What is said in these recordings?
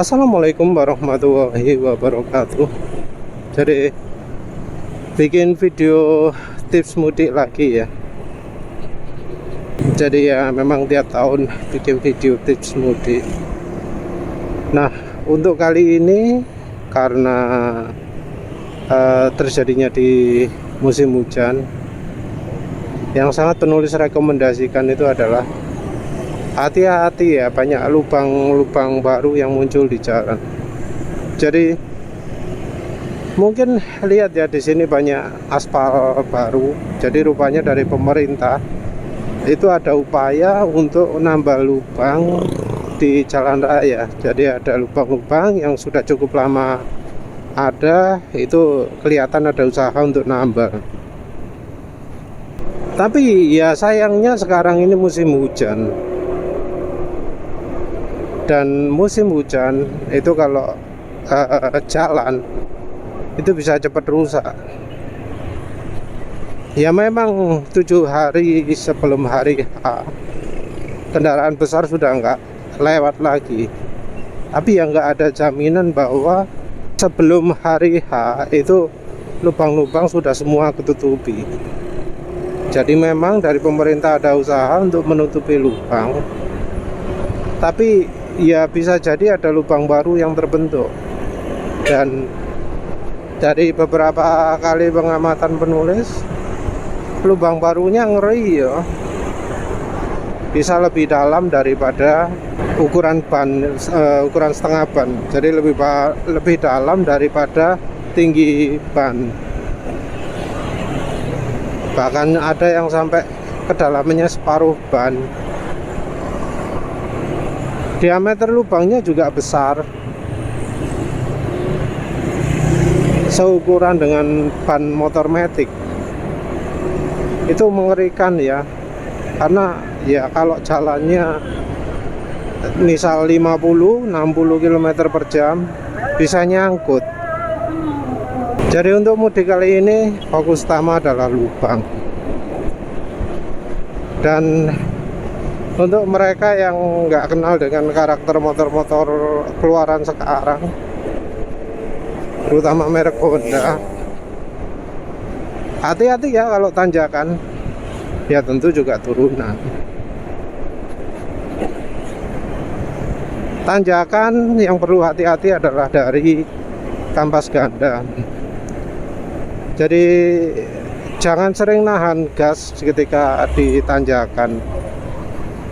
Assalamualaikum warahmatullahi wabarakatuh. Jadi bikin video tips mudik lagi ya. Jadi ya memang tiap tahun bikin video tips mudik. Nah untuk kali ini karena terjadinya di musim hujan, yang sangat penulis rekomendasikan itu adalah hati-hati ya, banyak lubang-lubang baru yang muncul di jalan. Jadi mungkin lihat ya, di sini banyak aspal baru. Jadi rupanya dari pemerintah itu ada upaya untuk nambah lubang di jalan raya. Jadi ada lubang-lubang yang sudah cukup lama ada, itu kelihatan ada usaha untuk nambah. Tapi ya sayangnya sekarang ini musim hujan. Dan musim hujan itu kalau jalan itu bisa cepat rusak. Ya memang 7 hari sebelum hari H kendaraan besar sudah nggak lewat lagi. Tapi ya nggak ada jaminan bahwa sebelum hari H itu lubang-lubang sudah semua ketutupi. Jadi memang dari pemerintah ada usaha untuk menutupi lubang. Tapi ya bisa jadi ada lubang baru yang terbentuk. Dan dari beberapa kali pengamatan penulis, lubang barunya ngeri ya, bisa lebih dalam daripada ukuran ban, ukuran setengah ban. Jadi lebih dalam daripada tinggi ban. Bahkan ada yang sampai kedalamannya separuh ban. Diameter lubangnya juga besar, seukuran dengan ban motor matic. Itu mengerikan ya, karena ya kalau jalannya misal 50-60 km per jam bisa nyangkut. Jadi untuk mudik kali ini fokus utama adalah lubang. Dan untuk mereka yang nggak kenal dengan karakter motor-motor keluaran sekarang, terutama merek Honda, hati-hati ya kalau tanjakan. Ya tentu juga turunan. Tanjakan yang perlu hati-hati adalah dari kampas ganda. Jadi jangan sering nahan gas ketika di tanjakan.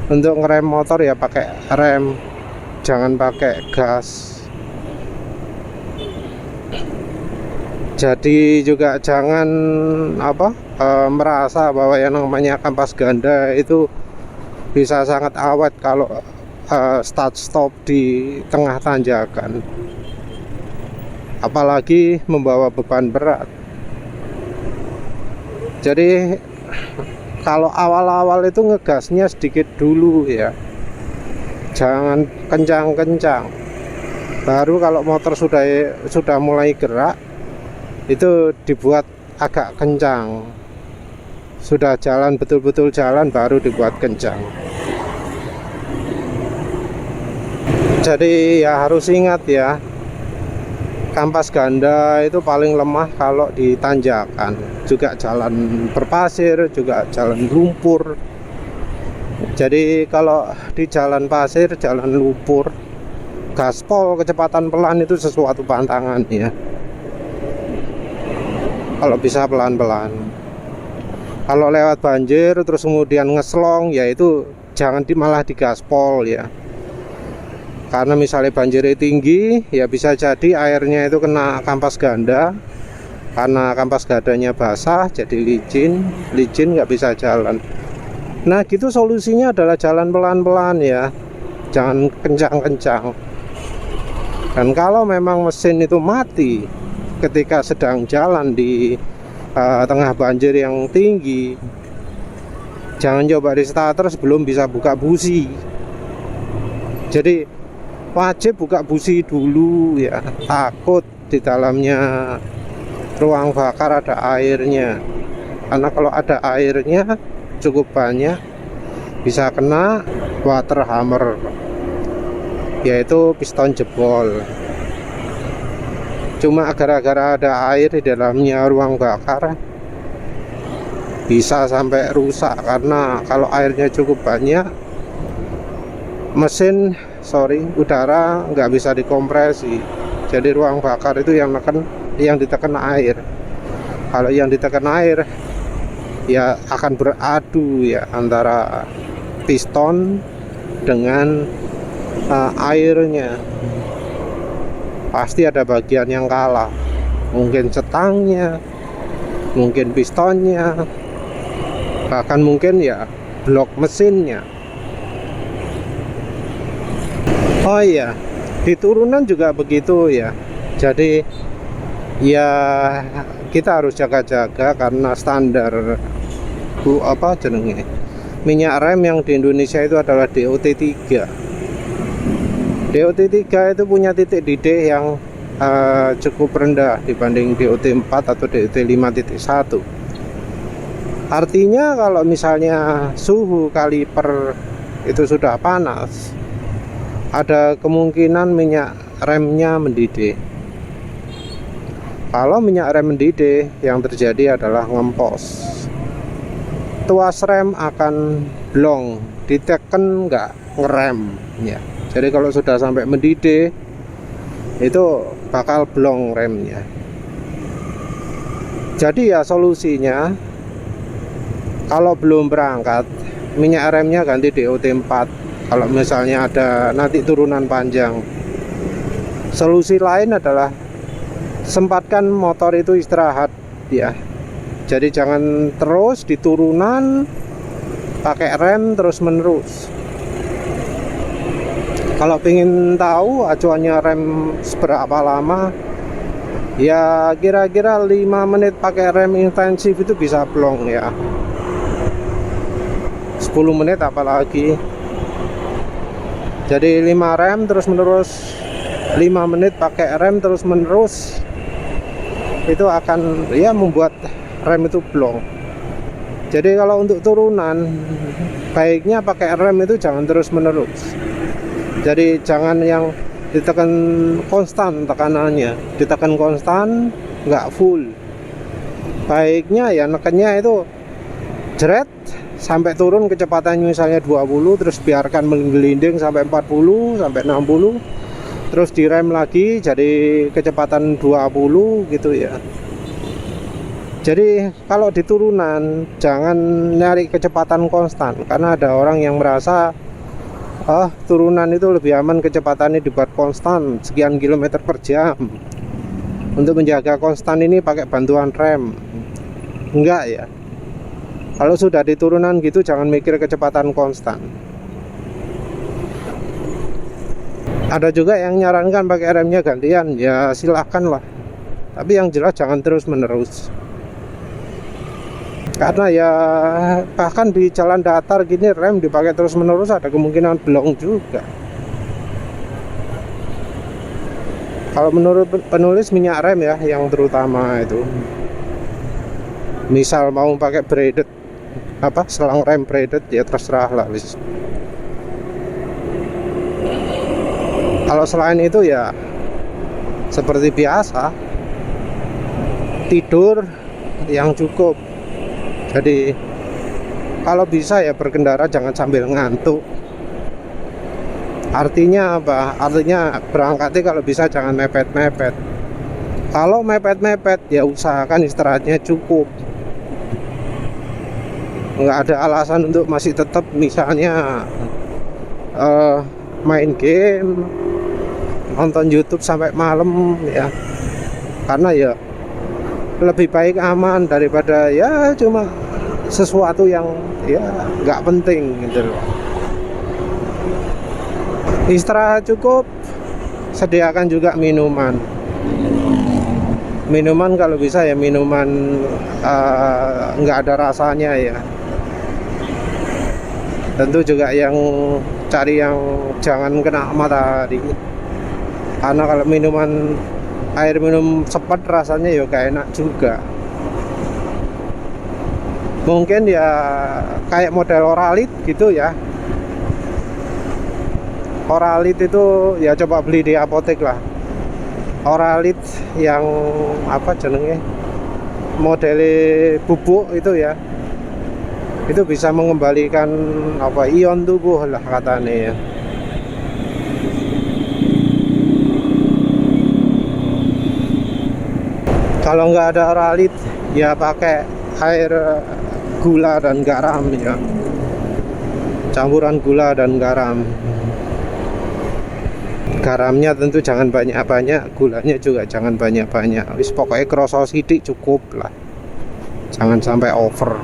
Untuk ngerem motor ya pakai rem, jangan pakai gas. Jadi juga jangan merasa bahwa yang namanya kampas ganda itu bisa sangat awet kalau start stop di tengah tanjakan, apalagi membawa beban berat. Jadi kalau awal-awal itu ngegasnya sedikit dulu ya, jangan kencang-kencang. Baru kalau motor sudah mulai gerak, itu dibuat agak kencang. Sudah jalan, betul-betul jalan, baru dibuat kencang. Jadi ya harus ingat ya, kampas ganda itu paling lemah kalau di tanjakan. Juga jalan berpasir, juga jalan lumpur. Jadi kalau di jalan pasir, jalan lumpur, gaspol kecepatan pelan itu sesuatu pantangan ya. Kalau bisa pelan-pelan. Kalau lewat banjir terus kemudian ngeslong, ya itu jangan malah digaspol ya. Karena misalnya banjirnya tinggi, ya bisa jadi airnya itu kena kampas ganda. Karena kampas gandanya basah, jadi licin nggak bisa jalan. Nah gitu solusinya adalah jalan pelan-pelan ya, jangan kencang-kencang. Dan kalau memang mesin itu mati ketika sedang jalan di tengah banjir yang tinggi, jangan coba di starter sebelum bisa buka busi. Jadi wajib buka busi dulu ya, takut di dalamnya ruang bakar ada airnya. Karena kalau ada airnya cukup banyak bisa kena water hammer. yaitu piston jebol. Cuma gara-gara ada air di dalamnya ruang bakar bisa sampai rusak, karena kalau airnya cukup banyak mesin udara nggak bisa dikompresi. Jadi ruang bakar itu yang ditekan air. Kalau yang ditekan air ya akan beradu ya antara piston dengan airnya. Pasti ada bagian yang kalah, mungkin setangnya, mungkin pistonnya, bahkan mungkin ya blok mesinnya. Oh iya, di turunan juga begitu ya. Jadi ya kita harus jaga-jaga, karena standar minyak rem yang di Indonesia itu adalah DOT3. DOT3 itu punya titik didih yang cukup rendah dibanding DOT4 atau DOT5.1. Artinya kalau misalnya suhu kaliper itu sudah panas, ada kemungkinan minyak remnya mendidih. Kalau minyak rem mendidih, yang terjadi adalah ngempos. Tuas rem akan blong, diteken nggak ngerem ya. Jadi kalau sudah sampai mendidih, itu bakal blong remnya. Jadi ya solusinya, kalau belum berangkat, minyak remnya ganti DOT4. Kalau misalnya ada nanti turunan panjang. Solusi lain adalah sempatkan motor itu istirahat ya. Jadi jangan terus di turunan pakai rem terus menerus. Kalau ingin tahu acuannya rem seberapa lama, ya kira-kira 5 menit pakai rem intensif itu bisa blong ya. 10 menit apalagi. Jadi 5 rem terus menerus, 5 menit pakai rem terus menerus, itu akan ya membuat rem itu blong. Jadi kalau untuk turunan, baiknya pakai rem itu jangan terus menerus. Jadi jangan yang ditekan konstan tekanannya, ditekan konstan nggak full. Baiknya ya nekennya itu jeret sampai turun kecepatannya misalnya 20, terus biarkan menggelinding sampai 40 sampai 60, terus direm lagi jadi kecepatan 20 gitu ya. Jadi kalau di turunan jangan nyari kecepatan konstan, karena ada orang yang merasa turunan itu lebih aman kecepatannya dibuat konstan sekian kilometer per jam. Untuk menjaga konstan ini pakai bantuan rem. Enggak ya. Kalau sudah di turunan gitu jangan mikir kecepatan konstan. Ada juga yang nyarankan pakai remnya gantian, ya silahkan lah. Tapi yang jelas jangan terus menerus. Karena ya bahkan di jalan datar gini rem dipakai terus menerus ada kemungkinan blong juga. Kalau menurut penulis minyak rem ya yang terutama itu, misal mau pakai braided selang rem braided ya terserah lah wis. Kalau selain itu ya seperti biasa, tidur yang cukup. Jadi kalau bisa ya berkendara jangan sambil ngantuk. Artinya apa? Artinya berangkatnya kalau bisa jangan mepet-mepet. Kalau mepet-mepet ya usahakan istirahatnya cukup. Nggak ada alasan untuk masih tetap misalnya main game, nonton YouTube sampai malam ya. Karena ya lebih baik aman daripada ya cuma sesuatu yang ya nggak penting gitu loh. Istirahat cukup, sediakan juga minuman. Minuman kalau bisa ya minuman nggak ada rasanya ya. Tentu juga yang cari yang jangan kena matahari. Karena kalau air minum sepet rasanya ya gak enak juga. Mungkin ya kayak model Oralit gitu ya. Oralit itu ya coba beli di apotek lah. Oralit yang apa jenenge, model bubuk itu ya, itu bisa mengembalikan apa ion tubuh lah katanya ya. Kalau nggak ada oralit ya pakai air gula dan garam ya, campuran gula dan garam. Garamnya tentu jangan banyak-banyak, gulanya juga jangan banyak-banyak. Wis pokoknya kroso sidik cukup lah, jangan sampai over.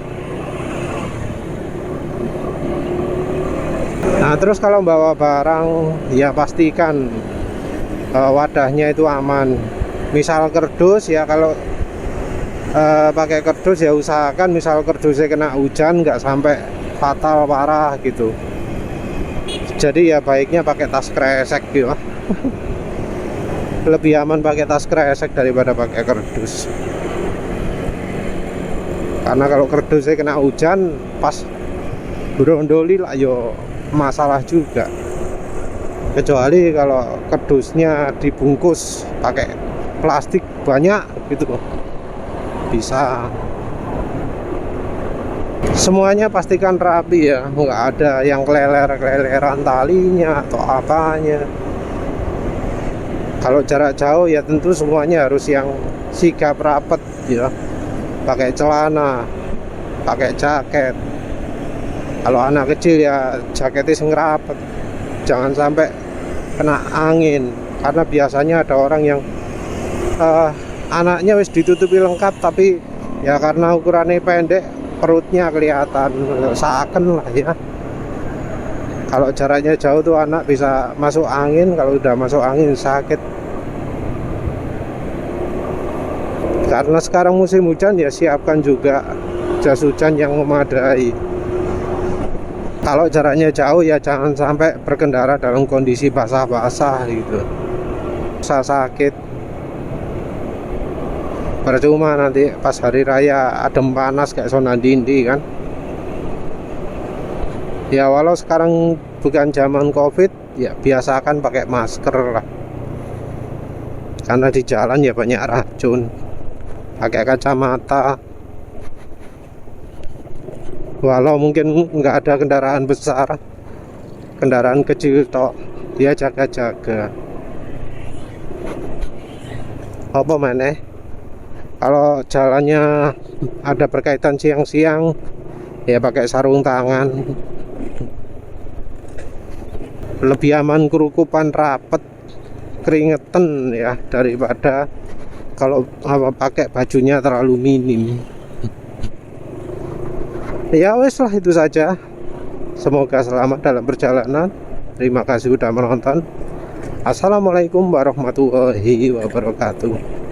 Nah terus kalau bawa barang ya pastikan wadahnya itu aman. Misal kerdus ya, kalau pakai kerdus ya usahakan misal kerdusnya kena hujan nggak sampai fatal parah gitu. Jadi ya baiknya pakai tas kresek gitu. Lebih aman pakai tas kresek daripada pakai kerdus. Karena kalau kerdusnya kena hujan pas brondoli lah yo masalah juga. Kecuali kalau kerdusnya dibungkus pakai plastik banyak gitu, bisa. Semuanya pastikan rapi ya, nggak ada yang keleler-keleran talinya atau apanya. Kalau jarak jauh ya tentu semuanya harus yang sigap rapet ya, pakai celana, pakai jaket. Kalau anak kecil ya jaketnya sing rapet, jangan sampai kena angin. Karena biasanya ada orang yang anaknya wis ditutupi lengkap tapi ya karena ukurannya pendek perutnya kelihatan, seakan lah ya. Kalau jaraknya jauh tuh anak bisa masuk angin, kalau udah masuk angin sakit. Karena sekarang musim hujan ya siapkan juga jas hujan yang memadai. Kalau jaraknya jauh ya jangan sampai berkendara dalam kondisi basah-basah gitu, bisa sakit. Percuma nanti pas hari raya adem panas kayak Sona Dindi kan. Ya walau sekarang bukan zaman Covid, ya biasakan pakai masker lah. Karena di jalan ya banyak racun. Pakai kacamata. Walau mungkin nggak ada kendaraan besar, kendaraan kecil toh, dia jaga-jaga. Apa maneh? Kalau jalannya ada berkaitan siang-siang ya pakai sarung tangan. Lebih aman kerukupan rapet, keringetan ya, daripada kalau pakai bajunya terlalu minim. Ya wes lah, itu saja. Semoga selamat dalam perjalanan. Terima kasih sudah menonton. Assalamualaikum warahmatullahi wabarakatuh.